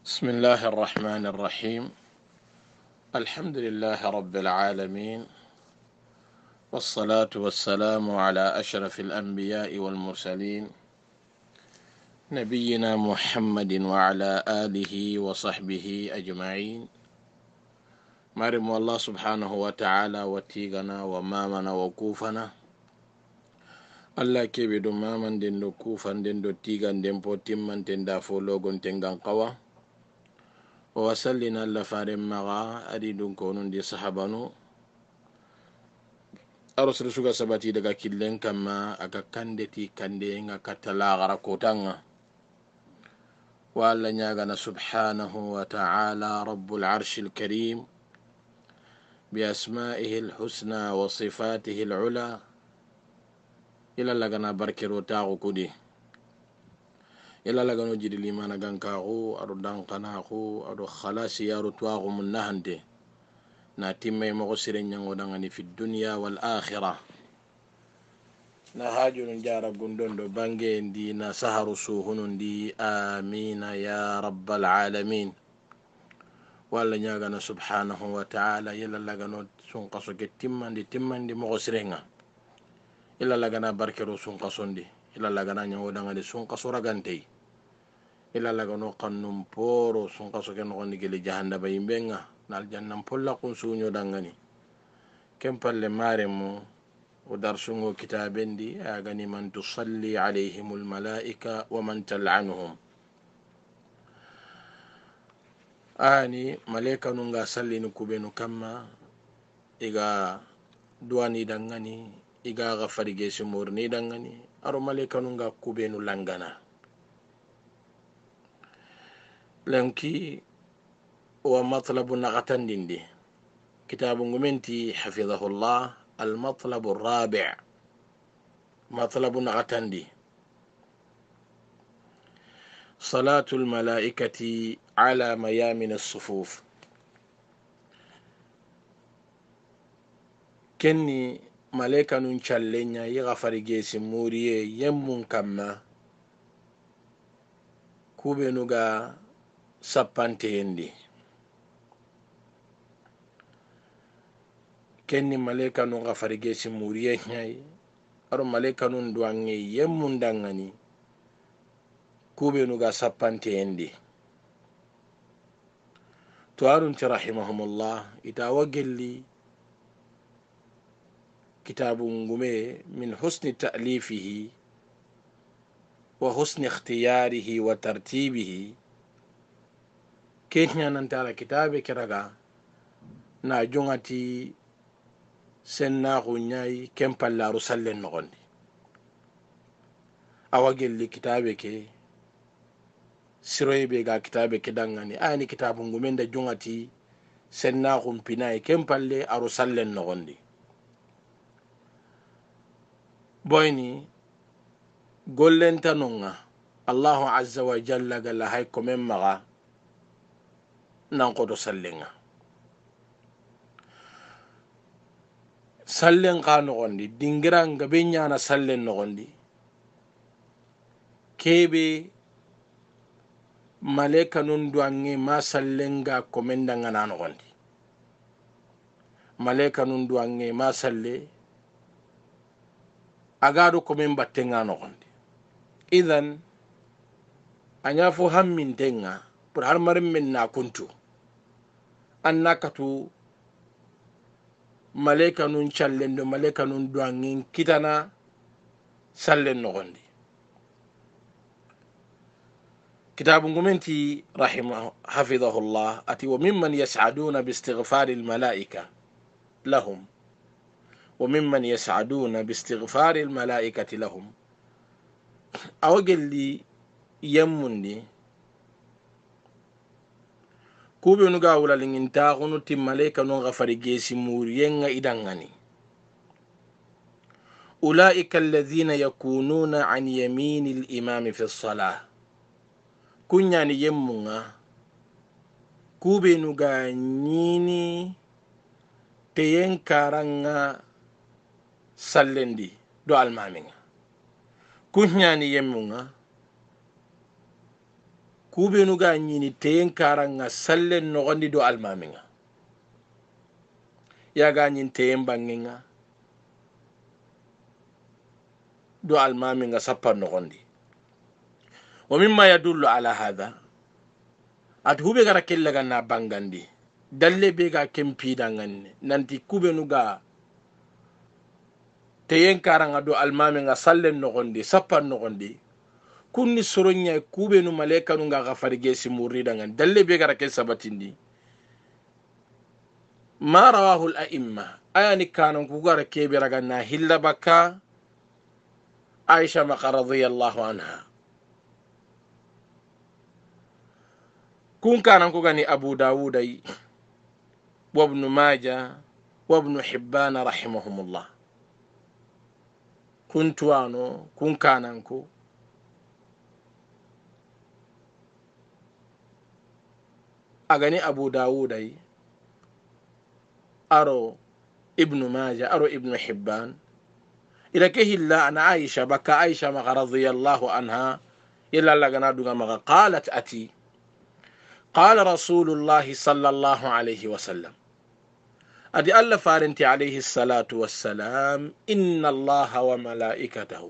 بسم الله الرحمن الرحيم. الحمد لله رب العالمين، والصلاة والسلام على أشرف الأنبياء والمرسلين، نبينا محمد وعلى آله وصحبه أجمعين. مرم الله سبحانه وتعالى وتيغنا ومامنا وكوفنا الله كبير مامن دين دو كوفن دين دو تيغن دين بو تيمن دين دافو لوغن تنغن قوا ووسلنا اللفارم مغا أريدون كونون دي صحبانو arosre suga sabati daga killen kamma aga kandeti kande nga katalagara kotanga walla nyagana subhanahu wa ta'ala rabbul arshil karim بأسمائه الحسنى وصفاته العلى إلى لغنا بركرو تاغو كودي إلى لغنا جدي لما نغنكاغو أرو دانقناغو أرو خلاصي يارو تواغو من نهنتي ناتيمي مغسرين ينغو دانغني في الدنيا والآخرة na hajunun jara gundondo bange ndi na saharu suhunun ndi amina ya rabbal alamin walla nyagana subhanahu wa ta'ala yalla lagano sun qaso ke timmandi mo gosrenga illa lagana barkero sun qasondi illa lagana nyawo dangani sun qaso ragantei illa lagano qannum poro sun qaso ken gondi gele jahannaba yimbenga nal jannam polla kun sunyo dangani kempalle maremo ودرسوا كتابين دي أغني من تصلي عليهم الملائكة ومن تلعنهم آني ملائكة نونغا سلي نكوبينو كما إغا دواني دنغني إغا غفري جيسي مورني دنغني أرو ملائكة نونغا كوبينو لنغنا لنكي ومطلب نغتن دي كتاب نغمنتي حفظه الله المطلب الرابع مطلب نغتندي صلاة الملائكة على ميامن الصفوف كني ملائكة ننشلنيا يغفر جيس موريه يمون كما كوبينوغا سبانتيندي kenni malaika nun ga farige si muriye nyai aro malaika nun duange yemmun dangani kube nu ga sappante endi to arun ti rahimahumullah ita wagelli kitabun gume min husni ta'lifihi wa husni ikhtiyarihi wa tartibihi kenya nan tara kitabe kiraga na jongati senna gunyai kempallaru sallen nogondi awa gelli kitabe ke siroybe ga kitabe ke dangani ani kitabun gumenda jungati senna gumpinai kempalle aru sallen nogondi boyni gollenta nonga allahu azza wa jalla galla hay komen maga nan kodo sallenga sallen ka nogondi dingiranga be ñana sallen nogondi kebe malaika nun duange ma sallenga komendanga na nogondi malaika nun duange ma salle agado komen battenga nogondi idan anya fo hammin tenga pour har marim men na kuntu annakatu malaika nun challendo malaika nun duangin kitana sallen nogondi كتاب قمنتي رحمه حفظه الله أتي وممن يسعدون باستغفار الملائكة لهم وممن يسعدون باستغفار الملائكة لهم أوجل لي يمني كوبي نغاولا لننتاغنو تم ملائكة نغفر جيسي موريين إدنغني أولئك الذين يكونون عن يمين الإمام في الصلاة kunyani yemmunga kube nuga nyini teyen karanga sallendi do almaminga kunyani yemmunga kubenu ga nyini teyen karanga sallen nogondi do almaminga yaga nyin teyen bangenga do almaminga sappa nogondi wa mimma yadullu ala hadha at hube gara kellaga na bangandi dalle be ga kempi danganne nanti kubenu ga teyen karanga do almaminga sallen nogondi sappa nogondi kunni soronya kubenu malaika nu nga gafarige simuri dangan dalle be gara ke sabatindi ma rawahu al a'imma ayani kanon ku gara ke be raga na hilla bakka aisha maka radiyallahu anha kun kanan ku gani abu dawud ay wa ibn majah wa ibn hibban rahimahumullah kuntuano kun kanan ku agani abu dawud ay aro ibn majah aro ibn hibban ila kehilla ana aisha baka aisha maka radiyallahu anha illa lagana duga maka qalat ati قال رسول الله صلى الله عليه وسلم أدي الله فارنتي عليه الصلاة والسلام إن الله وملائكته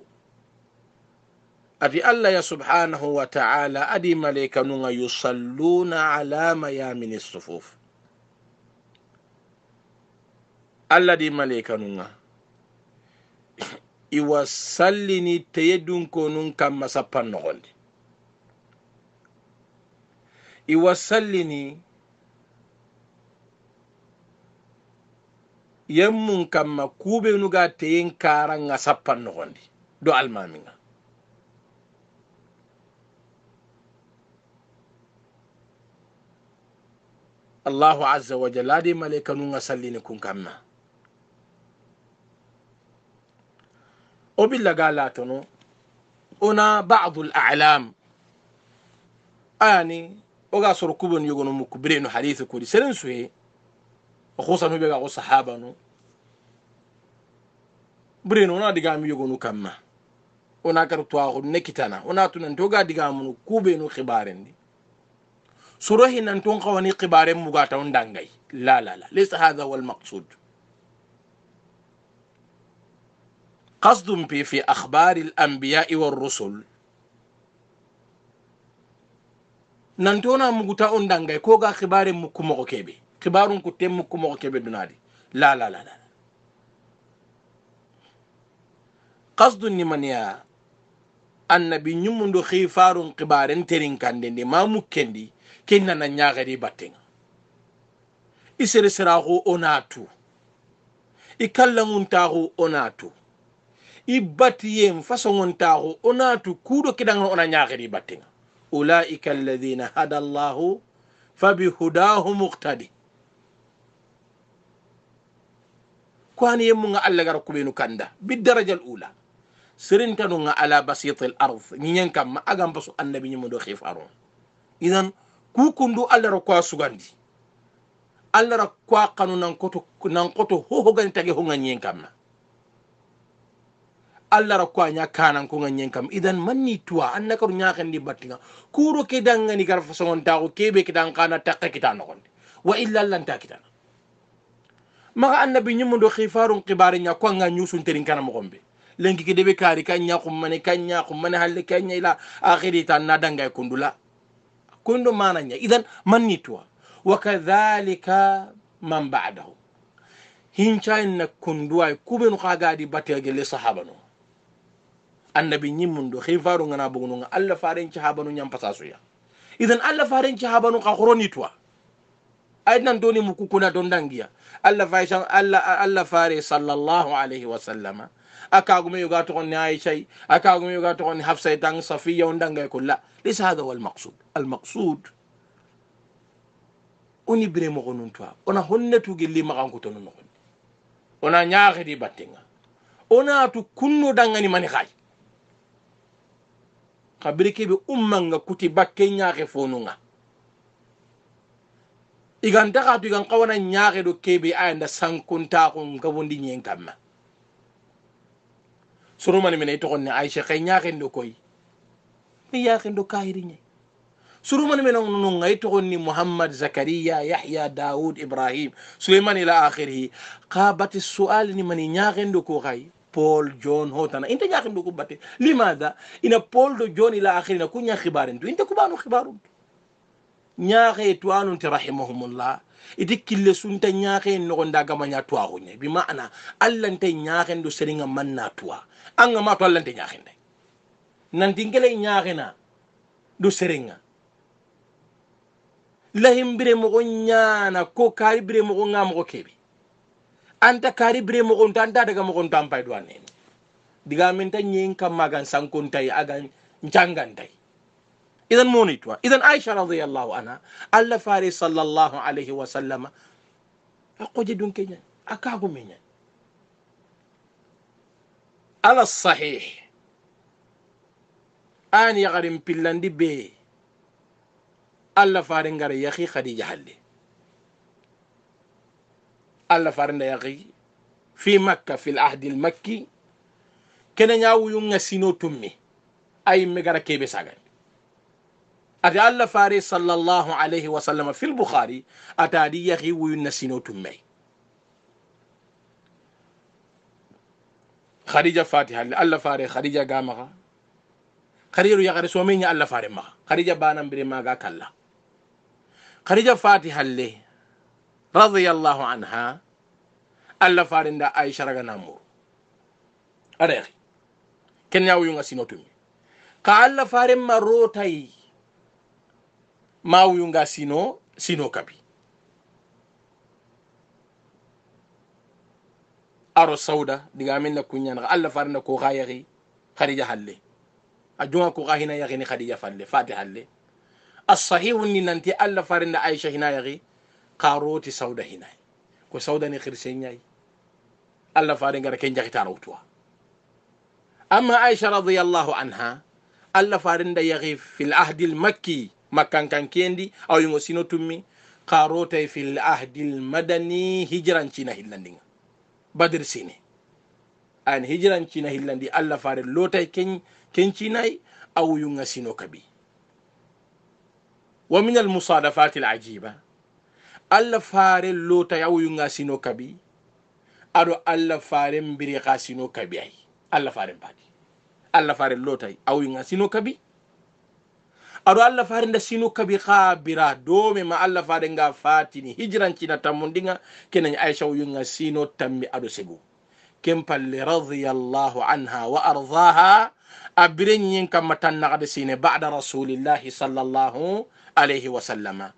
أدي الله يا سبحانه وتعالى أدي ملائكة يصلون على ميامن الصفوف الله دي ملائكة يوصلني تيدون كونون كما سبان نغندي iwasallini yemmun kamma kube nuga teyen karanga sappan nogondi do almaminga allahu azza wa jalla di malaika nunga sallini kun kamma o billaga latono ona ba'd al-a'lam ani oga soro kubon yogono mukku bireno hadithu kudi seren suye khosanu be ga ko sahaba no bireno na diga mi yogono kamma ona kar to ko nekitana ona tunan to ga diga mun kube no khibarendi soro hinan ton qawani khibaren mugata on dangay la laysa hadha huwa al-maqsud قصد في أخبار الأنبياء والرسل nantona muguta on dangay ko ga khibare mukku mo kebe khibarun ku tem mukku mo kebe dunadi la qasdun ni maniya annabi nyumundo khifarun khibaren terin kande ni ma mukkendi kenna na nyaagari battenga isere sirago onatu ikallangun tago onatu ibatiyem fasongon tago onatu kudo kidanga ona nyaagari battenga أولئك الذين هدى الله فبهداه مقتدي كوان يمونا ألا غرقبينو كندا بالدرجة الأولى سرنتنونا على بسيط الأرض نين كما أغام بسو النبي نمدو خيفارون إذن كوكندو ألا ركوا سغاندي ألا ركوا قانو نانكوتو هو غاني تاقي هو نين كما Allah rakwa nya kanan ko nganyen kam idan manni tuwa annaka ru nya kan di batinga kuro ke dangani gar fasongon ta ko kebe kidan kana takka kitan no wa illa lan ta kitan maka annabi nyum do khifarun qibari nya ko nga nyusun terin kana mo gombe lengi ke debe kari kanya kum mane halle kanya ila akhiri tan na dangay kundula kundo mananya idan manni tuwa wa kadhalika man ba'dahu hincha inna kunduwa kubenu kaga di batige le sahaba no annabi nyimmundo khifaru ngana bugunu alla faren ci habanu nyam pasasu ya idan alla faren ci habanu ka khoroni twa aynan doni mukukuna don dangiya alla faishan alla fare sallallahu alaihi wasallam akagume yoga to ni aisha akagume yoga to ni hafsa tang safiya on dangay kulla lis hada wal maqsud oni bre mo gonun twa ona honnatu gelli makan ko ton no ona nyaaki di battinga ona tu kunno dangani mani khay kabirike be ummanga kuti bakke nyaake fonunga iganta ka tu gan kawana nyaake do kebe ayanda sankunta ko ngabondi nyen kamma surumani mene to ne aisha kay nyaake ndo koy mi yaake ndo kahiri nye suru man men no ngay to ni muhammad zakariya yahya daud ibrahim sulaiman ila akhirih qabati su'al ni man nyaagendo ko kay paul john hotana inte nyaagendo ko batte limada ina paul do john ila akhirina kunya khibarin to inte ko banu khibarun nyaage to anun rahimahumullah iti kille sunta nyaake no gonda gama nya to agunya bi maana allah nte nyaake ndo seringa manna tuwa anga ma to allah nte nyaake ndai nan tingele nyaake na do seringa lahim bire mo nyana ko kari bire mo ngam ko kebi anta kari bire mo on tanta daga mo on tampay do anen diga min tan nyin kam magan sankon tay agan jangan tay idan monitwa idan aisha radhiyallahu anha alla fari sallallahu alayhi wa sallam akoje dun kenya akago menya ala sahih an yagarim pillandi be alla fari ngara yakhi khadija halle alla fari nda yakhi fi makkah fi al-ahd al-makki kena nyawu yunga sino tummi ay megara kebe sagan ati alla fari sallallahu alayhi wa sallam fi al-bukhari atadi yakhi wuyunna sino tummi khadija fatiha alla fari khadija gamaga khadiru yakare so menya alla fari ma khadija banam bire maga kalla khadija fatiha le radiyallahu anha alla fari nda aisha raga namur are ken yawu yunga sino tummi ka alla fari marotai mawu yunga sino kabi aro sauda diga min na kunya na alla farna ko khayri khadija halle ajuma ko khahina yaki ni khadija falle fatiha halle as-sahih ni nanti alla farna aisha hina yaki qaroti sauda hina ko sauda ni khirsenyai alla farin gara ken jakita rawtwa amma aisha radhiyallahu anha alla farin da yaki fil ahdi al-makki makkan kan kendi aw yungo sino tummi qarota fil ahdi al-madani hijran china hillandinga badr sine an hijran china hillandi alla farin lotay ken chinai aw yunga sino kabi wa min al-musadafat al-ajiba alla farin lotay aw yunga sino kabi ado alla farin biri qasino kabi ay alla farin badi alla farin lotay aw yunga sino kabi ado alla farin da sino kabi khabira do me ma alla farin ga fatini hijran cina tamundinga kenan aisha yunga sino tammi ado segu kempalle radiyallahu anha wa ardaha abiren yin kam matanna gade sine ba'da rasulillahi sallallahu alayhi wa sallama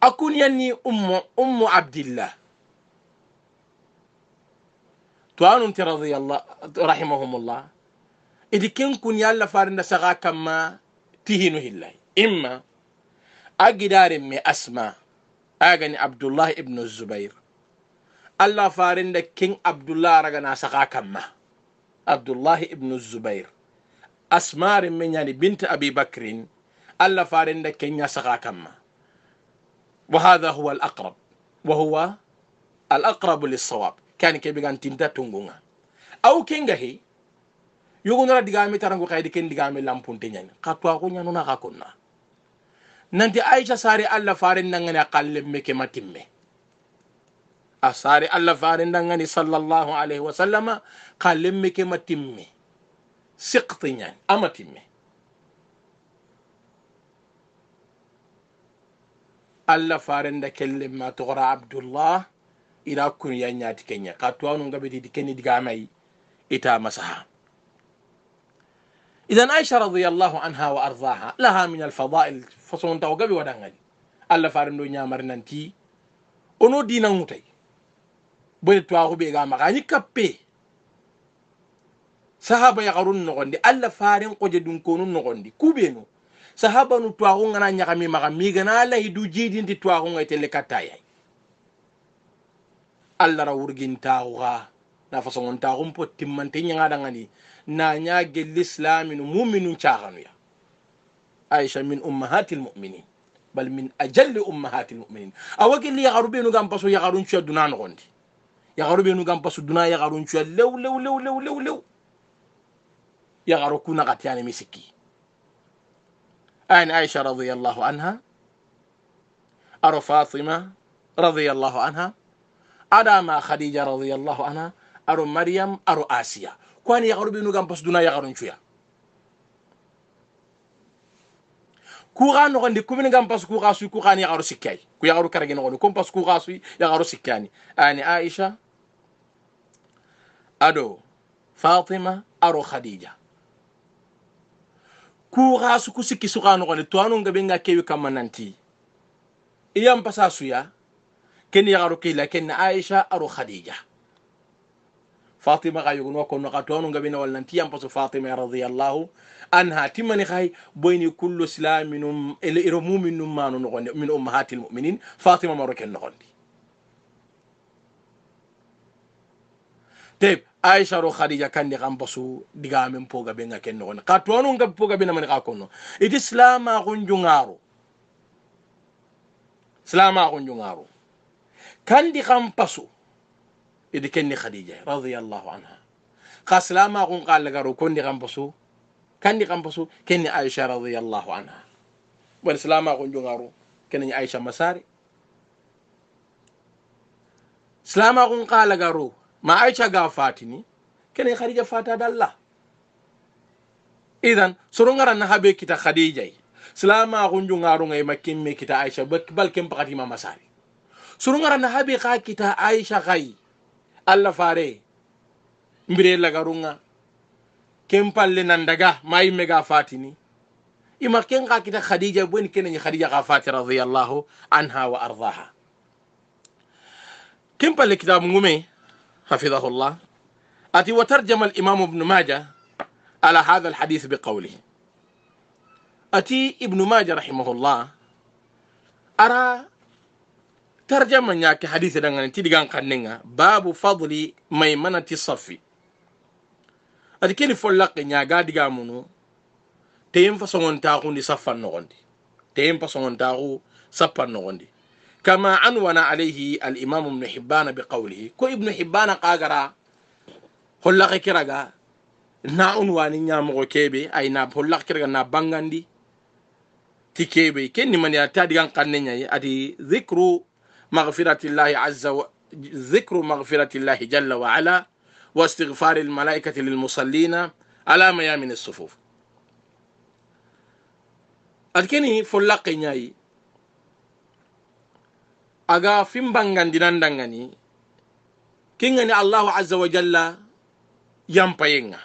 akun yanni ummu abdillah tuanun radiyallahu rahimahumullah idi ken kun yalla farinda saga kamma tihinu hillahi imma agidare me asma agani abdullah ibn zubair alla farinda ken abdullah ragana saga kamma abdullah ibn zubair asmar men yani bint abi bakrin alla farinda ken ya saga kamma wa hadha huwa al-aqrab wa huwa al-aqrab lis-sawab kan ke bigan tinta tungunga aw kengahi yugunara digami tarango kaydi ken digami lampunte nyani katwa ko nyanu na kakonna nanti aisha sari alla farin nangani aqalle meke matimme asari alla farin nangani sallallahu alaihi wasallama qalle meke matimme siqti nyani amatimme alla farin da kelle ma tuqra abdullah ila kun yanyati kenya katwa no ngabedi dikenni digamai ita masaha إذن عائشة رضي الله عنها وأرضاها لها من الفضائل فصون توقبي ودنغل ألا فارندو نيامر ننتي أنو دينا موتي بني تواغو بيغا مغاني كبي صحابة يغرون نغندي ألا فارن قجدون كونون نغندي كوبينو صحابة نو تواغو غنا نيغامي مغامي غنا ألا يدو جيدين تي تواغو غيتل كتايا ألا راورغين تاغوغا نفصون تاغو مبو تمانتي نيغا دنغني na nyage l'islam mu'minun chaganu ya aisha min ummahatil mu'minin bal min ajalli ummahatil mu'minin awaki li yagarube no gam paso yagarun ci aduna no gondi yagarube no gam paso duna yagarun ci lew yagaru kuna gatiyani misiki أين عائشة رضي الله عنها أرو فاطمة رضي الله عنها أدام خديجة رضي الله عنها أرو مريم أرو آسيا كوان يغرو بينو غام بس دونا يغرو شويا كوغا نغندي كومين غام بس كوغا سوي كوغا يغرو سكاي كو يغرو كارغي نغندي كوم بس كوغا سوي يغرو سكاني أني عائشة أدو فاطمة أرو خديجة كوغا سو كسكي سوغا نغندي توانو غبينغا كيو كمانانتي إيام بساسويا كن يغرو كي لكن عائشة أرو خديجة فاطمة غايغون وكون نقاتون غبينا ولنتي أم بس فاطمة رضي الله عنها تمني خاي بين كل سلام من الإرموم من أمهات المؤمنين فاطمة مركن نغندي طيب عائشة رو خديجة كان يغام بسو ديغا من بوغا بينا كن نغندي قاتوانو غب بوغا بينا من غاكونو إدي سلام غنجونغارو سلام غنجونغارو كان دي غام بسو إذا كني خديجة رضي الله عنها خاص لا ما أقول قال لقارو كني غنبسو كني غنبسو كني عائشة رضي الله عنها والسلام أقول جنارو كني عائشة مساري سلام أقول قال لقارو ما عائشة قافاتني كني خديجة فاتا دالله إذن سرونغرا نهابي كتا خديجة سلام أقول جنارو غي مكين مي كتا عائشة بل كم بقاتي ما مساري سرونغرا نهابي قا كتا عائشة غي Allah fare mbire la garunga kempalle nan daga mai mega fatini ima kenga kita khadija bwen kenani khadija qafati radiyallahu anha wa ardaha kempalle kitab ngume حفظه الله أتي وترجم الإمام ابن ماجه على هذا الحديث بقوله أتي ابن ماجه رحمه الله أرى ترجمة نياك حديث دعنا تيجان كننا باب فضل ميمنة الصفي أذكر فلق نياك دعامونو تيم فسون تاعون دي صفن نغندي تيم فسون تاعو صفن نغندي كما عنون عليه الإمام ابن حبان بقوله كو ابن حبان قاغرا فلق كرغا نعنوان نيامو كيبي أي نا فلق كرغا نا بانغاندي تكيبي كني من يتا دعان كننا أدي ذكر مغفرة الله جل وعلا واستغفار الملائكة للمصلين على ميامن الصفوف أذكني فلق نياي أغا فيم بانغان ديناندانغاني كينغاني الله عز وجل يامباينغا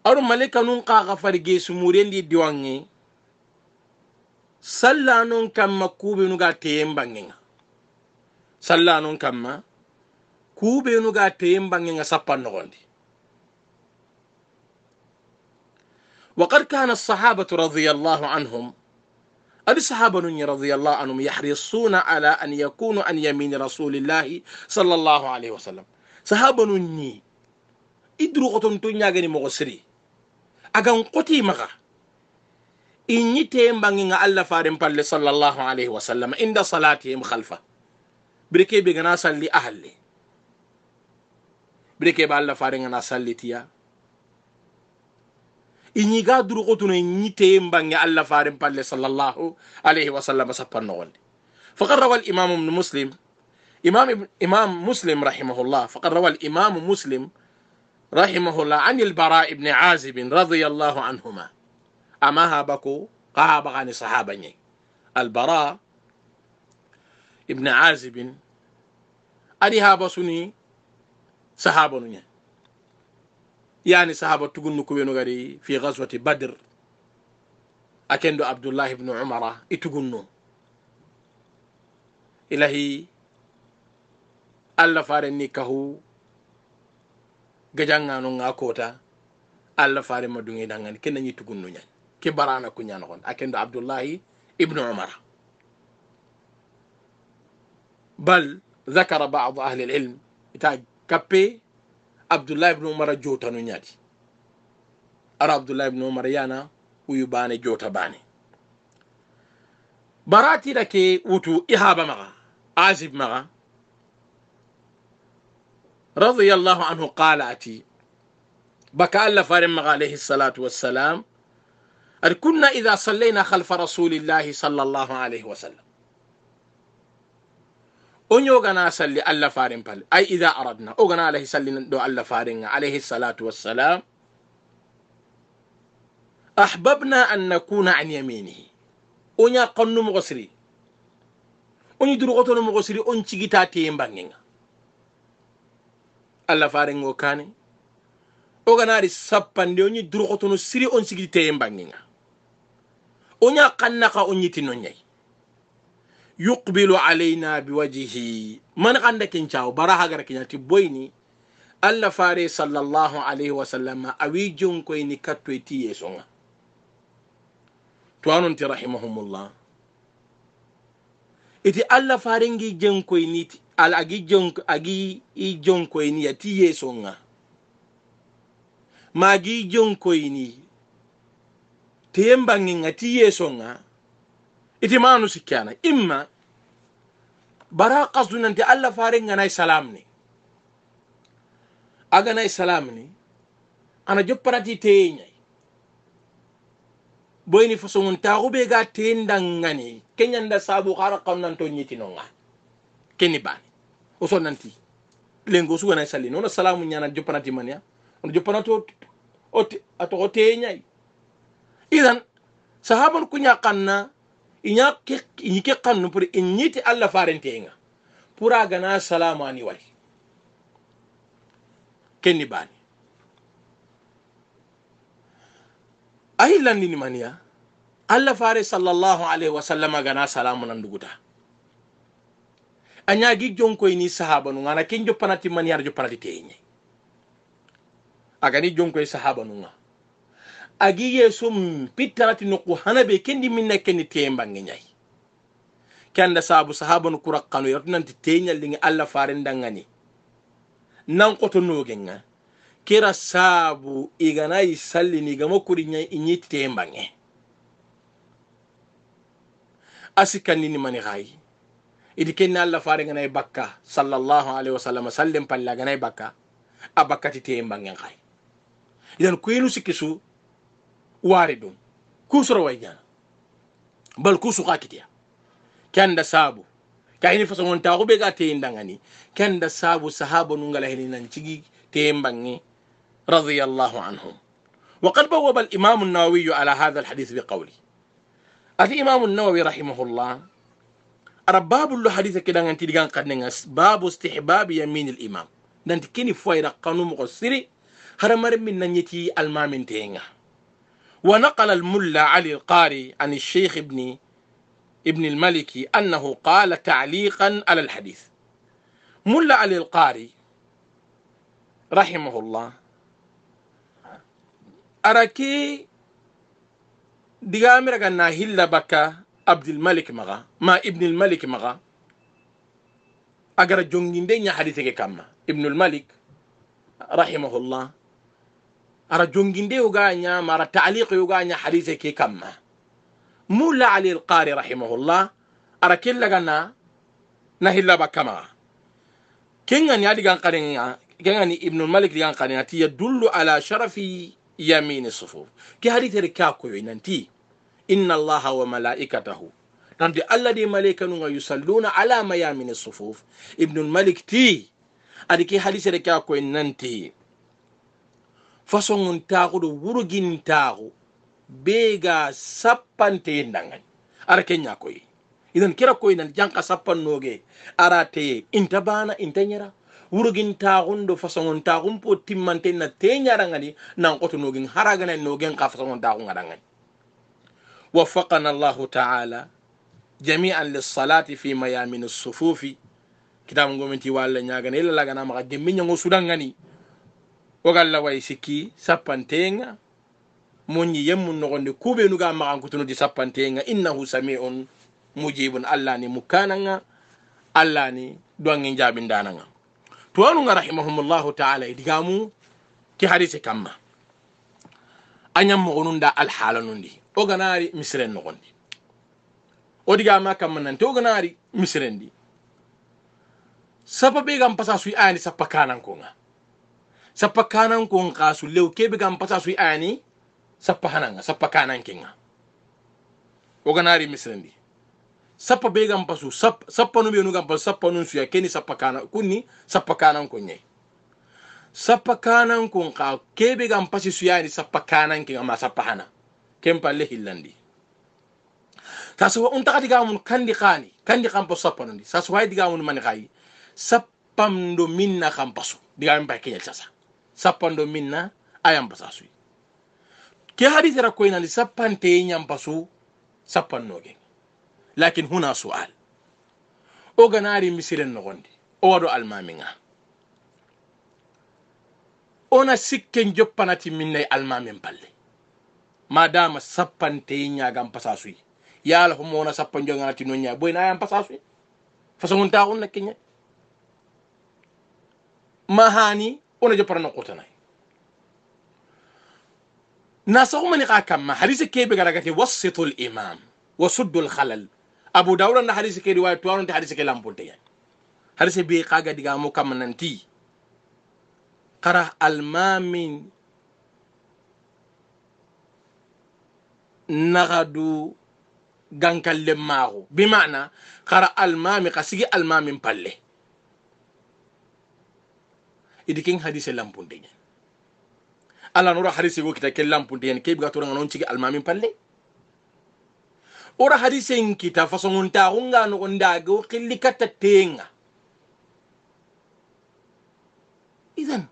أرو ملائكة نونقا غفر جيسو مورين دي ديوانغي sallanon kamma kubenu ga teyembangenga sallanon kamma kubenu ga teyembangenga sappan nogondi وقد كان الصحابة رضي الله عنهم أبي الصحابة رضي الله عنهم يحرصون على أن يكونوا عن يمين رسول الله صلى الله عليه وسلم صحابة ني إدرو قطن تنيا غني مغسري أغان قطي مغا إني تيمبانغي الله فارم بالله صلى الله عليه وسلم عند صلاتهم خلفه بركي بيغنا صلي أهلي بركي بالله فارم أنا صلي تيا إني قادر قطن إني تيمبانغي الله فارم بالله صلى الله عليه وسلم سبحان الله فقد روى الإمام ابن مسلم إمام مسلم رحمه الله فقد روى الإمام مسلم رحمه الله عن البراء بن عازب رضي الله عنهما أماها بكو قابا عن صحابني البراء ابن عازب أريها بسني صحابني يعني صحابة تقول نكوينو غري في غزوة بدر أكندو عبد الله بن عمر إتقولنو إلهي الله فارني كهو جانا نونغا كوتا الله فارن مدوني دانغان كنا نيتقولنو نيان كبرانا كنيا نقول أكند عبد الله ابن عمر بل ذكر بعض أهل العلم كبي عبد الله بن عمر جوتا نياتي أرى عبد الله بن عمر يانا ويباني جوتا باني براتي لكي وتو إهابة مغا عازب مغا رضي الله عنه قال أتي بكى الله فارم مغا عليه الصلاة والسلام ad kunna idha sallayna khalfa rasulillahi sallallahu alayhi wa sallam onyo gana salli alla farin pal ay idha aradna o gana alayhi sallin do alla farin alayhi salatu wassalam ahbabna an nakuna an yaminihi onya qannu mo siri oni duru goto no mo siri on cigita te mbangenga alla farin ngo kane o gana ri sappande oni duru goto no siri on cigita te mbangenga onya kannaka on yitino nyai yuqbilu alayna biwajhihi man kanda kinchao baraha gar kinyati boyni alla fare sallallahu alayhi wa sallam awi jonko ni katto eti yesonga to anonti rahimahumullah iti alla fare ngi jonko ni al agi jonko agi i jonko ni ati yesonga magi jonko ni tembangi ngati yesonga iti manu sikyana imma bara qasdu nanti alla fare ngana salam ni aga nay salam ni ana jopparati teenya boyni fasongon taxu be ga tendangani kenyanda sabu xara qamnan to ñitinonga keni bani o so nanti lengo su gana salli non salamu ñana jopparati mania on joppanato o teenya idan sahaban kunya qanna inya ke qannu pour ñiti alla farentenga pour aga na salamu ani wali kenni bani ahilandi ni mania alla fare sallallahu alaihi wasallam gana salamu nan duguta anya gi jonko ni sahaba nu ngana ken joppanati maniar joppanati teñe agani jonko e sahaba nu nga agi yesum pittanati nuku hanabe kendi minna kenni temba ngey kanda sabu sahaba nu kurakanu yotnanti teñal lingi alla fare ndangani nan koto nogenga kira sabu igana isalli ni gamo kurinya inyiti tembange asikani ni mani gai idi kenna alla fare ngana bakka sallallahu alaihi wasallam sallim palla ngana bakka abakati tembange gai idan kuyinu sikisu waridun kusura wayna bal kusu qakitiya kanda sabu kayni faso mon taxu be ga teyindangani kanda sabu sahaba nu ngala heli nan cigi tembange رضي الله عنهم. وقد بوب الإمام النووي على هذا الحديث بقوله الإمام النووي رحمه الله رباب له حديث كده أنت لقان قد نغس باب استحباب يمين الإمام نانت كيني فويرا قانون مغسري هرمر من ننيتي المامن تينغا ونقل الملا علي القاري عن الشيخ ابن الملكي أنه قال تعليقا على الحديث ملا علي القاري رحمه الله araki digamira ganna hilla baka abdul malik maga ma ibn al malik maga agara jonginde nya hadith ke kamma ibn al malik rahimahullah ara jonginde uga nya mara ta'liq uga nya hadith ke kamma mulla ali al qari rahimahullah ara killa ganna na hilla baka maga kenga ni adigan qarenga kenga ni ibn al malik digan qarenga ti yadullu ala sharafi يمين الصفوف كهذه ركاكو ينتي إن الله وملائكته نمدي الذي ملائكة يصلون على ميامين الصفوف ابن الملك تي أدي حديث ركاكو ينتي فصون تاغو ورغين تاغو بيغا سبان تيندان أركين ياكوي إذن كيرا كوي نالجانكا سبان نوغي أراتي انتبانا انتنيرا wurugin tagundo fasongon tagum po timmante na tenyarangani nan qoto nogin haragana nogen ka fasongon tagun ngarangani وفقنا الله تعالى جميعا للصلاة في ميامن الصفوف كتاب ngomenti walla nyagana illa lagana maka gemminya ngo sudangani wogalla way sikki sappantenga monni yemmun no gonde kube nuga maka kutuno di sappantenga innahu sami'un mujibun alla ni mukananga alla ni duangi jabindananga to anu rahimahumullahu ta'ala idigamu ki hadise kamma anyam mo gonunda al halanundi o ganari misren no gondi o digama kamma nan to ganari misrendi sapabe gam pasa sui ani sapakanan ko nga sapakanan ko ngasu lew kebe gam pasa sui ani sappa hananga sappa kanan kenga oganari misrendi sappa be gam pasu sappa no be no gam pasu sappa nun suya keni sappa kana kunni sappa kanan konye sappa kanan kun ka kebe gam pasi suya ni sappa kanan kenga ma sappa hana kempalle hillandi taso on takati gamun kandi kampo sappa nondi saso way digamun man kai sappando minna kampasu digam ba kenya sasa sappando minna ayam pasasu ke hadith ra koyna li sappante nyam pasu sappannoge lakin huna su'al o ganari misiren nogondi o wado almaminga ona sikken joppanati minnay almamin palle madama sappante nyagam pasasu yala ho mona sappan jongati no nya boyna ayam pasasu façon ta on nakenya mahani ona jopparno qotana ناسو من قاكم حديث كي بغرغتي وسط الامام وسد الخلل ابو داود ان حديث كي روايه توان حديث كي لامبونتي حديث بي قاغا ديغا مو كام نانتي قرا المام نغدو غانكال لماغو بمعنى قرا المام قسيغي المام بالله idikeng hadith lambonte ala nura hadise go kita kellam punte en kebe gato non cigi almamin palle ora hadise en kita façon unta unga no ndago khilli katta tenga idan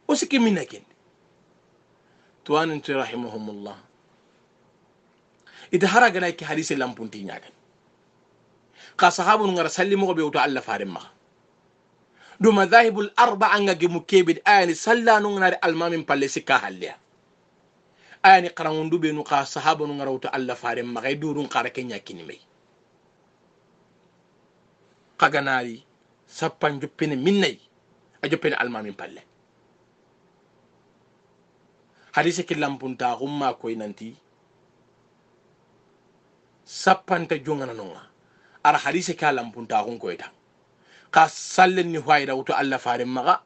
osiki minaken tuwanin rahimahumullah ida haraga na ki hadise lampunti nyaga ka sahabu ngara sallimu go be wuto alla farimma do madhahibul arba'a ngage mukebid ayani sallanu ngari almamin palle sikka halya ayani qarangundu be nu ka sahaba nu ngarawta alla farim magay durun qara kenya kinimay qaganari sappan juppene minnay a juppene almamin palle hadise killam punta humma koy nanti sappanta jongana nonga ara hadise kalam punta hun koyta ka sallen ni hoyda wuto alla faare maga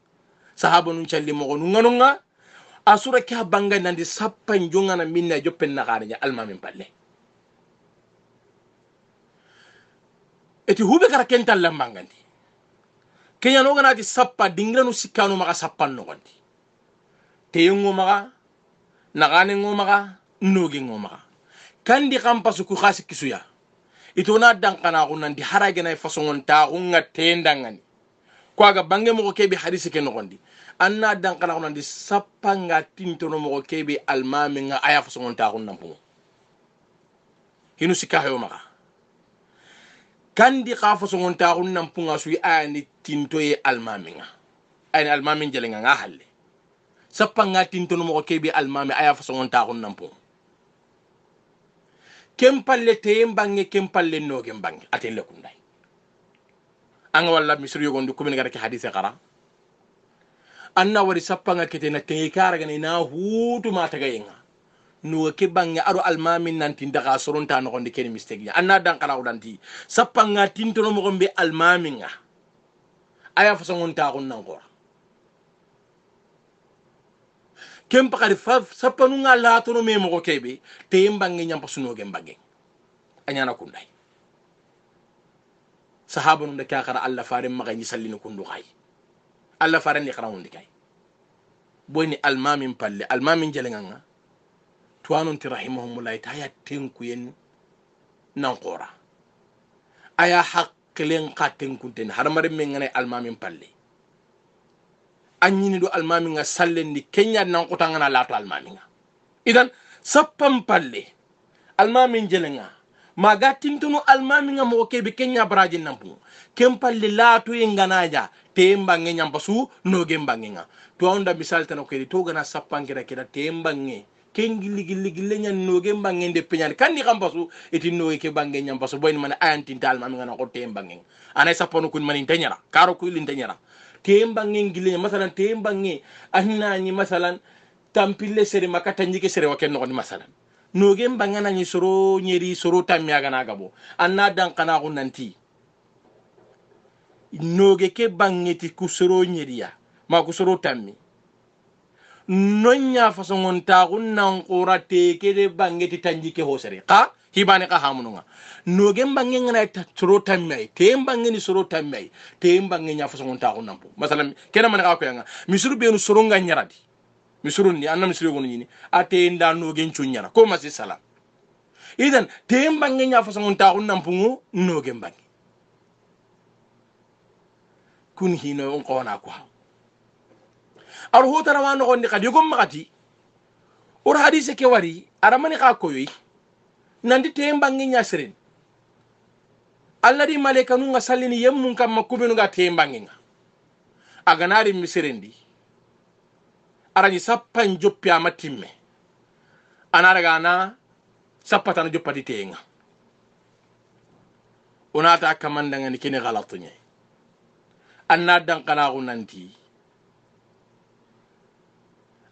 sahaba nun calli mo gonu nganunga asura ka banga nandi sappan jongana minna joppen na gaare alma min palle eti hube kara kental lambangandi kenya no ganati sappa dingranu sikkanu maga sappan no gondi teyengo maga nagane ngo maga nogi ngo maga kandi kampasu ku khasi kisuya itona dankana gunandi harage na façon ta gunga tendangani kwaga bange mo kebe hadisi ke nogondi anna dankana gunandi sapanga tintono mo kebe almami nga aya façon ta gunna mpu hinu sika hayo maka kandi ka façon ta gunna mpu nga suyi ani tintoye almami nga ani almami jelenga nga halle sapanga tintono mo kebe almami aya façon ta gunna mpu kempalle teyembange kempalle no gembange atelle kunday anga walla misri yogondi ko min gara ki hadise qara anna wari sappanga ketena tey karaga ni na hutu mata gayenga no ke bange aro almamin nanti ndaga soronta no gondi ken mistake anna dan kala udanti sappanga tintono mo gombe almaminga aya façon ta gon nan gora kem pakari sapanu nga lato no memo ko kebe teyembange nyam pasuno gembange anyana kunday sahaba num de kakara alla faare magani sallino kundu kay alla faare ni khara wundi kay boyni almamin palle almamin jelenganga tuwanon ti rahimahumullah ta tenku yen nan qora aya haklen qaten kunten harmare men ngane almamin palle anyini do almami nga sallendi kenya nan kutanga na lato almami nga idan sappam palle almami jelenga maga tintuno almami nga mo kebe kenya braji nampu kem palle lato enganaja tembange nyampasu no gembange nga to onda misal tan ko to gana sappangira kida tembange kengili gili nyan no gembange de penyan kandi kampasu eti no ke bange nyampasu boyn man antin almami nga na ko tembange anay sapponu kun manin tenyara karo ko ilin tenyara tembange ngile masalan tembange annani masalan tampille sere makata njike sere waken no ni masalan no gem bangana ni soro nyeri soro tammi aga na gabo anna dan kana ko nanti no ge ke bangeti ku soro nyeriya ma ku soro tammi nonya fasongon tagun nan qura teke de bangeti tanjike hosere ka hibane ka hamununga nogen bangen ngana ta soro tammai tem bangeni soro tammai tem bangenya fasongon tagun nan po masalan kena man ka ko yanga misuru benu soro nganyaradi misuru ni anna misuru gonu ni ate nda nogen chunyara ko masi salam idan tem bangenya fasongon tagun nan pungu nogen bangi kun hino on ko na ko ar hotara wa no gondi kadi gom makati or hadise ke wari aramani ka koyi nandi tembangi nyasirin alladi malaikanu nga sallini yemmun kam makubenu ga tembangi nga aganari misirendi arani sappan joppi amatimme anara gana sappatana joppati tenga unata kamandanga ni kini galatunya anna dan kana nanti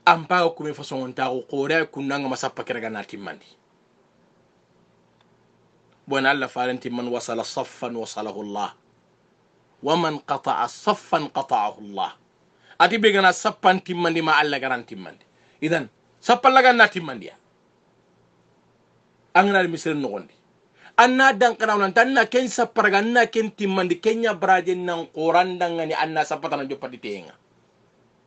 ampa ko me façon ta ko qore kunanga masappa keraga natimandi bona alla faranti man wasala saffan wasalahu Allah wa man qata'a saffan qata'ahu Allah ati be gana sappan timmandi ma alla garanti mandi idan sappa laga natimandi angana misir no gondi anna dan kana non tanna ken sapparaga anna ken timmandi kenya braje nan qorandanga ni anna sappatana joppati tenga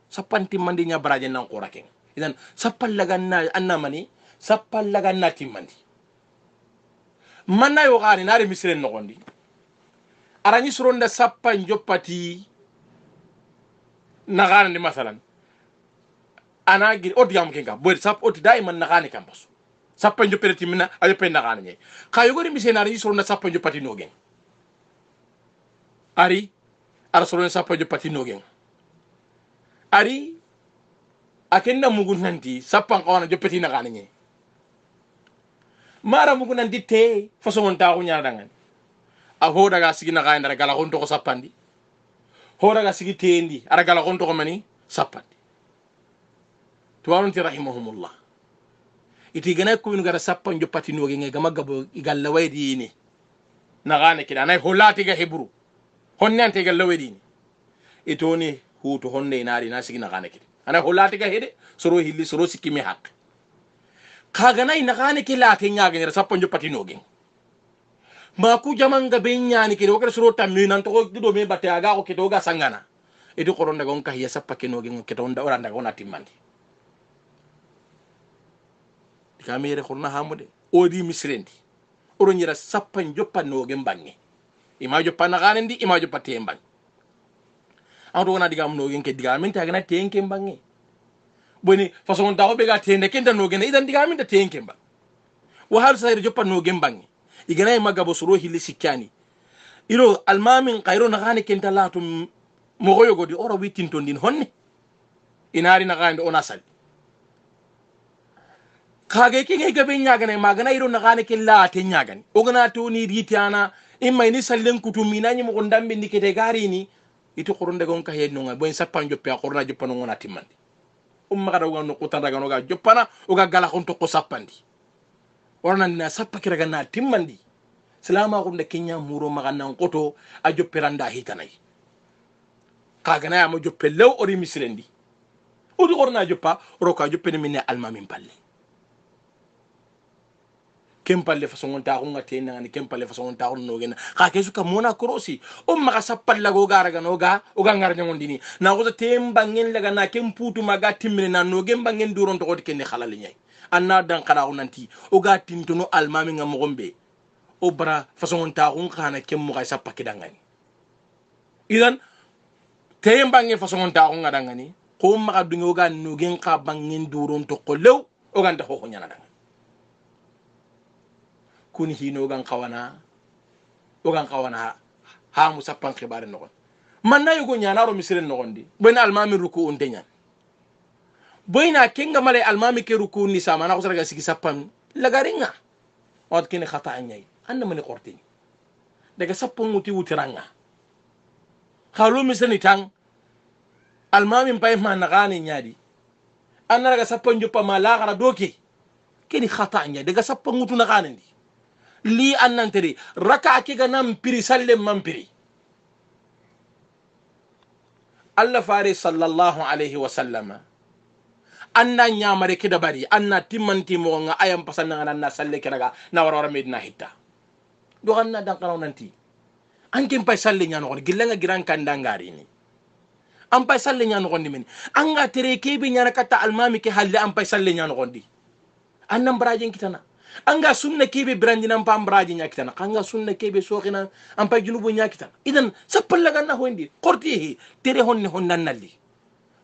sappanti mandi nya baraje nan qoraken idan sappal laganna anna mani sappal laganna timmandi manna yo gani nare misren no gondi arani suronda sappan joppati nagana ni masalan anagi odiyam kenga bo sap oti daiman nagani kambas sappan joppati timina ayo pen nagana nye kayo gori misenari suronda sappan joppati nogen ari ara suronda sappan joppati nogen ari akenna mugun nanti sappan kawana joppeti na kananye mara mugun nanti te façon ta ko nyaada ngan a ho daga sigi na kayndara gala gonto ko sappandi ho daga sigi tendi ara gala gonto ko mani sappandi to wanti rahimahumullah iti gana ko min gara sappan joppati no nge gama gabo igalla waydi ni na gane kida nay holati ga hebru honnante galla waydi ni itoni hutu honne inaari na sigi na gane kidi ana holati ga hede soro hilli soro sikimi hak kaga nay na gane kila te nyaga ni sappo joppati nogen ma ku jamanga be nyaani kidi wakar soro tammi nan to do me batte aga ko kedo ga sangana edi qoronda gon ka hiya sappa ke nogen kedo nda oranda gon atimandi kamere khurna hamude odi misrendi oro nyira sappa joppa nogen bangi ima joppa na gane ndi ima joppa te bangi awto wona digam no gen ke digam min tagana tenke bangi boni façon taw be ga tende kenta no gen idan digam min ta tenke ba wa hal sayr joppa no gen bangi igana e magabo suro hilli sikkani iro almamin qayro na gane kenta latum mo goyo godi oro witinto ndin honne inari na gande ona sal kage ke ngai gabe nyagane magana iro na gane ke la te nyagane ogana to ni ritiana imma ni sallen kutumi nani mo gondambe ndikete gari ni itu qoronde gon ka hedno nga boy sappan joppe qorna joppano ngona timmandi kada wonno kutanda gano ga joppana o ga gala kon to ko sappandi orna na sappa kiraga na timmandi salama ko de kenya muro magana ngoto a jopperanda hitanay kaga na mo joppe lew ori misrendi o di qorna joppa roka joppe ni minne almamin palle kempalle façon ta ko ngate nani kempalle façon ta ko no gena ka kesu ka mona krosi maka sappal lago garaga no ga o ga ngar nyondini na ko temba ngel laga na kemputu maga timmine na no gemba ngel duron to ko kenni khalal nyai anna dan kala ko nanti o ga tintuno almami ngam gombe o bara façon ta ko kana kem mo ga sappa kidangani idan temba ngel façon ta ko ngadangani ko maka dungo ga no gen ka bangin duron to ko lew o ga nda ko nyana kun hino gan kawana o gan kawana ha musappan khibare no man na yugo nyana ro misire no gondi boyna almami ruku on tenyan boyna kenga male almami ke ruku ni sama na ko saraga sigi sappan lagaringa od kene khata nyai anna mani qortini daga sappan muti wutiranga khalu misani tang almami pay man na gani nyadi anna daga sappan joppa ma la gara doki keni khata nyai daga sappan mutu na gani li annanteri raka ke ga nam piri sallem mampiri Allah fare sallallahu alaihi wa sallama anna nyamare kida bari anna timmanti mo nga ayam pasanna na salle kiraga na wara medina hitta do ganna dan kana nanti anke pay salle nyano ko gilanga giran kandangari ni am pay salle nyano ko min anga tere kebe nyana kata almami ke halle am pay salle nyano ko ndi annam brajen kitana anga sunna kebe brandina pam braji nyakitana anga sunna kebe sokhina am pay junubu nyakitana idan sappal laga na hondi qorti tere honni honnan nalli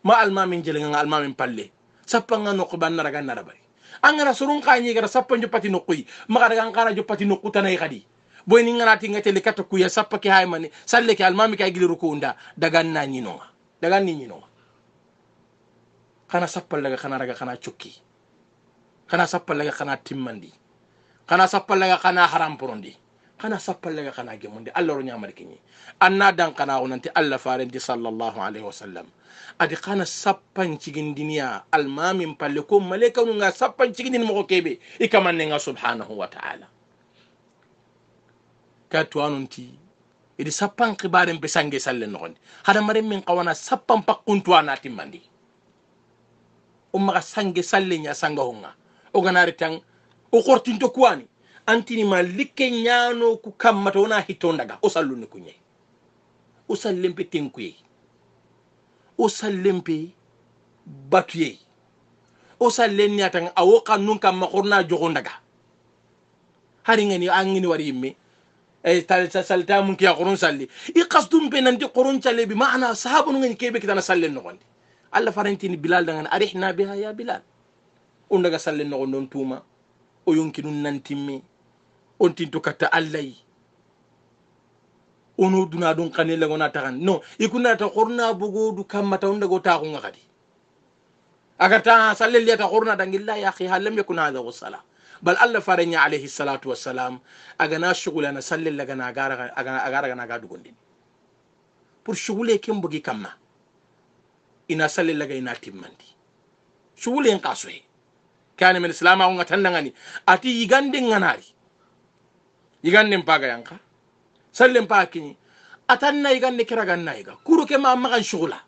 ma almami jelenga almami palle sappanga no ko banna raga narabari anga surun khanyi gara sappan jopati no kuy maga daga ngara jopati no kutanay khadi boy ni ngana tinga tele kata kuya sappa ki hay mani salle ki almami kay gili rukunda daga na nyinonga daga ni nyinonga kana sappal laga kana raga kana chukki kana sappal laga kana timmandi kana sappal laga kana haram porondi kana sappal laga kana gemunde Allah ro nyamar kinyi anna dan kana wonanti Allah farenti sallallahu alaihi wasallam adi kana sappan cigin duniya almamin palle ko malaika nga sappan cigin mo kebe ikamanne nga subhanahu wa ta'ala ka tuanunti idi sappan khibaren be sange salle nogondi hada mare min qawana sappan pakkuntu anati mandi umma sange salle nya sanga honga o ganari tan o qortinto kuani antini malike nyano ku kamata wona hitondaga o salluni kunye o sallempe tenkuye o sallempe batuye o sallen nyatan awo kannun kam makhurna jogondaga hari ngani angini wari yimme salta mun kiya qurun salli i qasdum be nanti qurun challe bi maana sahabun ngani kebe kitana sallen no gondi alla farantini bilal dangan arihna biha ya bilal on daga sallen no gondon tuma o yonkinun nantimme on tinto katta allai ono duna don kanela gona tagan no ikuna ta qurna bugo du kamata on daga ta ko ngadi agata sallel yata qurna dangilla ya akhi halam yakun hadha wasala bal alla faranya alayhi salatu wassalam agana shugulana sallel lagana agara gana gadu gondin pour shugule kem bugi kamma ina sallel laga ina timmandi shugule en qasoy kana min islam ko ngatandangani ati yigande nganari yigande mpaga yanka sallem pakini atanna yigande kiraga naiga kuru ke ma magan shugula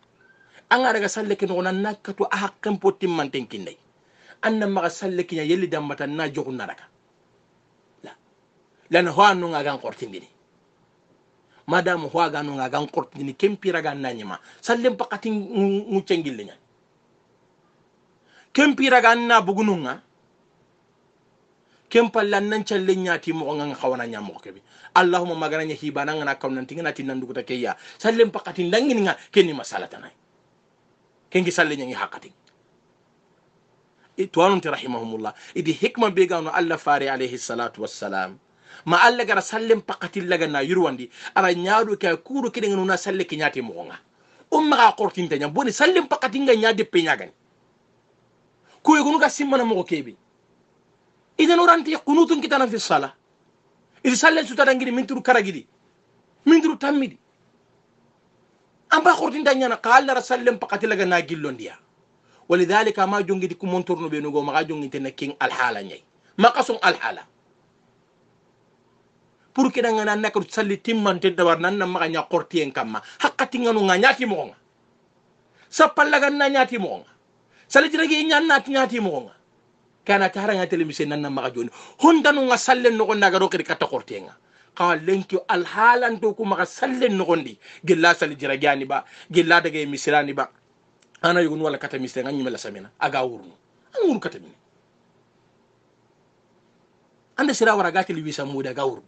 anga daga salle ke no nan nakatu a haqqen potim man tenkinde anna maga salle ke yeli damata na jogu naraka la lan hoanu ngagan qortindini madam hoaga no ngagan qortindini kempiraga nanyima sallem pakati ngucengille nya kempiraga na bugununga kempalla nan challe nyati mo nga xawana nyamo kebi allahumma magana nya hibana ngana kawnanti ngana tinandu ko takeya sallem pakati ndangini nga kenni masalata nay kengi salle nyangi hakati itwanunti rahimahumullah idi hikma be gawno allah fari alayhi salatu wassalam ma allah gara sallem pakati laga na yurwandi ara nyaadu ka kuru kide ngana salle ki nyati mo nga umma ka qortinte nya boni sallem pakati nga nyaade pe nyagani ko yegunu ka simmana mo kebi idan oranti qunutun kitana fi sala il salle sutada ngiri minturu karagidi minturu tammidi amba qortinta nyana qala rasallem pakati laga na gillondiya walidhalika ma jongi dikum montorno be no go ma jongi ten king alhala nyai ma qasun alhala pour que danga nan nakru salli timmante dawar nan ma nya qorti en kamma hakati nganu nga nyati mo nga sapal laga na nyati mo nga salli jiragi nyanna nyati mo nga kana taranga television nan ma joni hondanu nga sallen no gonda ga rokri katta qorti nga lenki alhalan to kuma sallen no gondi gilla sali jiragani ba gilla daga misirani ba ana yugun wala kata misre ngani mala samina aga wurnu an wuru kata min anda sira wara gati li wisa muda ga wuru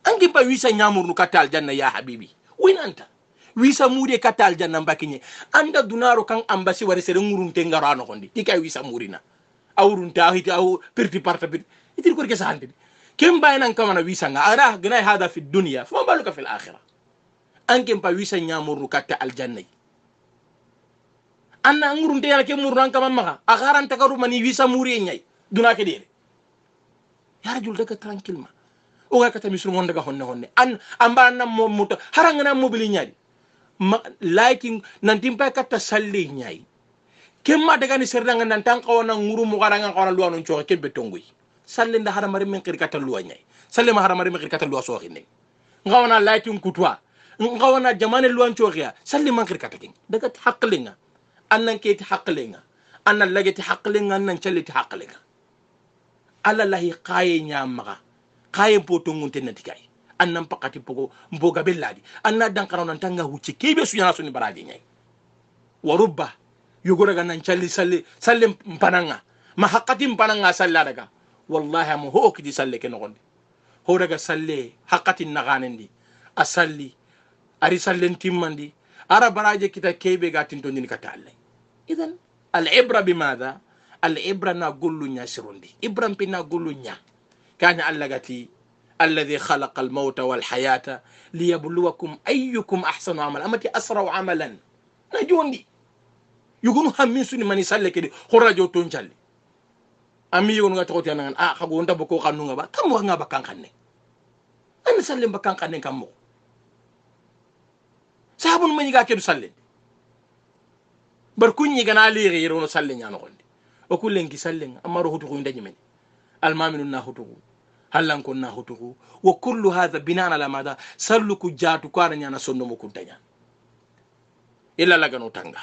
angi ba wisa nyamurnu kata aljanna ya habibi winanta wisa mude kata aljanna mbakinye anda dunaro kan ambasi wari sere ngurun te ngarano gondi tika wisa murina awrun ta hiti aw perti parta bit itir ko ke sahandi kem baynan kamana wisa nga ara gna hada fi dunya fa baluka fil akhirah anke pa wisa nyamurnu kata aljanna anna ngurun te yana ke murran kama maka akaran takaru mani wisa muri nyai duna ke dere ya rajul daga tranquillement o ga kata misru mon daga honne an amba nan mo muto haranga nan mobili nyadi liking nan timpa kata salli nyai kemma daga ni serdanga nan tan kawana nguru mo garanga kawana luwanu cho kembe tongoy salle nda haramari men kir kata luwa nyai salle ma haramari men kir kata luwa so xine ngawana liking kutwa ngawana jamane luwan cho xiya salle man kir kata king daga haklinga annan keti haqlenga annan lageti haqlenga annan chaliti haqlenga alla lahi qaye nyamaga qaye potongunte natikay annan pakati pogo mboga belladi anna dankara nan tanga hucce kebe su yana suni baraji nyai warubba yuguraga nan challi salle mpananga ma haqqati mpananga salla daga wallahi mo ho kidi salle ke nogondi ho daga salle haqqati naganendi asalli ari sallen timmandi ara baraje kita kebe gatin to ni katalle idan al ibra bimadha al ibra na gullu nya sirundi ibram pina gullu nya kana allagati alladhi khalaqa al mauta wal hayata liyabluwakum ayyukum ahsanu amala amati asra'u amalan na jondi yugunu hammin suni mani salle kede horajo ton challi ami yugunu ngata ko tanan khago nda boko khanu ngaba kam wa ngaba kankanne an salle mba kankanne kammo sabun mani ga kedu salle bar kunyi gana lire yero no salle nyano gonde o kullen ki salle amaro hutu ko ndaji men almaminun na hutu hallan kon na hutu wa kullu hadha binan ala madha salluku jatu ko ara nyana sonno mo kuntanya illa lagano tanga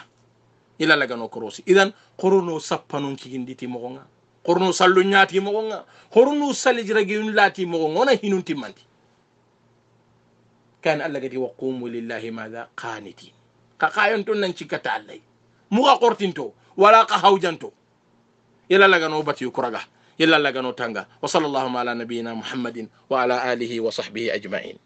illa lagano korosi idan qurunu sappanun kiginditi mo gonga qurunu sallu nyati mo gonga qurunu salijragi lati mo gonga ona hinun timmanti كان الله قد وقوموا لله ماذا قانتين كقاينتو نانشيكتا الله موغا قرتينتو ولا قهوجنتو يلا لغانو باتيو كراغا يلا لغانو تانغا وصلى الله على نبينا محمد وعلى آله وصحبه أجمعين